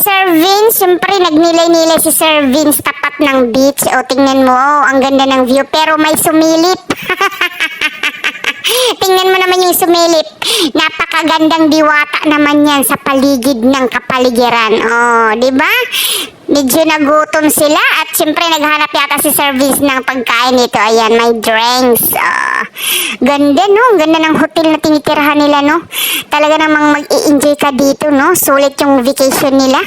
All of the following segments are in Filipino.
Sir Vince, syempre nagnilay-nilay si Sir Vince tapat ng beach. O tingnan mo, ang ganda ng view pero may sumilip. Tingnan mo naman yung sumilip. Napakagandang diwata naman yan sa paligid ng kapaligiran. Oh, di ba? Medyo nagutom sila at syempre naghanap yata si service ng pagkain nito. Ayan, may drinks. Ganda, no? Ganda ng hotel na tinitirahan nila, no? Talaga namang mag-i-enjoy ka dito, no? Sulit yung vacation nila.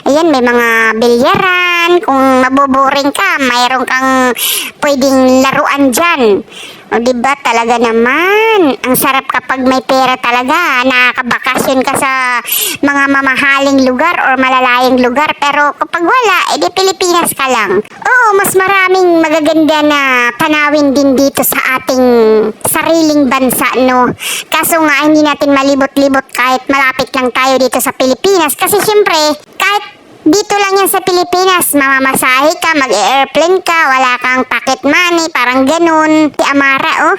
Ayan, may mga bilyaran. Kung maboboring ka, mayroon kang pwedeng laruan dyan. O diba talaga naman, ang sarap kapag may pera talaga, nakakabakasyon ka sa mga mamahaling lugar or malalayang lugar. Pero kapag wala, edi Pilipinas ka lang. Oo, mas maraming magaganda na tanawin din dito sa ating sariling bansa, no? Kaso nga, hindi natin malibot-libot kahit malapit lang tayo dito sa Pilipinas. Kasi syempre, kahit dito lang yan sa Pilipinas, mamamasahe ka, mag-airplane ka, wala kang pocket money, parang ganun. Si Amara, oh.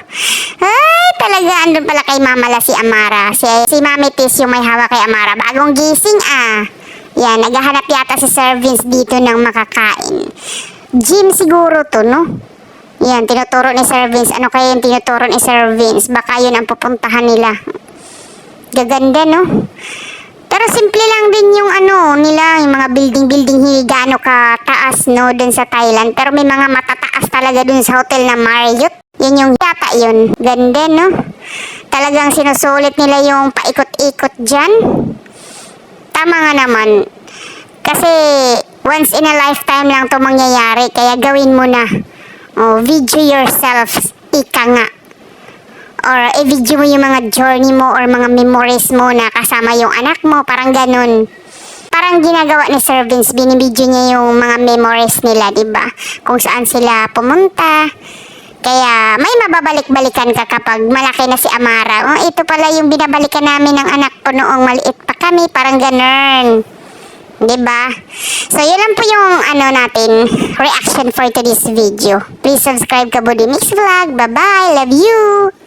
Ay, talaga, andun pala kay Mamala si Amara. Si Mami Tis yung may hawak kay Amara. Bagong gising, ah. Yan, naghahanap yata si Sir Vince dito ng makakain. Gym siguro to, no? Yan, tinuturo ni Sir Vince. Ano kaya yung tinuturo ni Sir Vince? Baka yun ang pupuntahan nila. Gaganda, no? Pero simple lang din yung ano nila, yung mga building hindi gaano kataas, no, dun sa Thailand. Pero may mga matataas talaga dun sa hotel na Marriott. Yan yung yata yun. Ganda, no? Talagang sinusulit nila yung paikot-ikot dyan. Tama nga naman. Kasi once in a lifetime lang to mangyayari. Kaya gawin mo na. Oh, video yourself. Ika nga. Or i-video mo yung mga journey mo or mga memories mo na kasama yung anak mo, parang ganun. Parang ginagawa ni Sir Vince, binibidyo niya yung mga memories nila, diba? Kung saan sila pumunta. Kaya may mababalik-balikan ka kapag malaki na si Amara. Oh, ito pala yung binabalikan namin ng anak ko noong maliit pa kami, parang ganun. Diba? So, yun lang po yung natin, reaction for today's video. Please subscribe ka Buddy Mix Vlog. Bye-bye. Love you.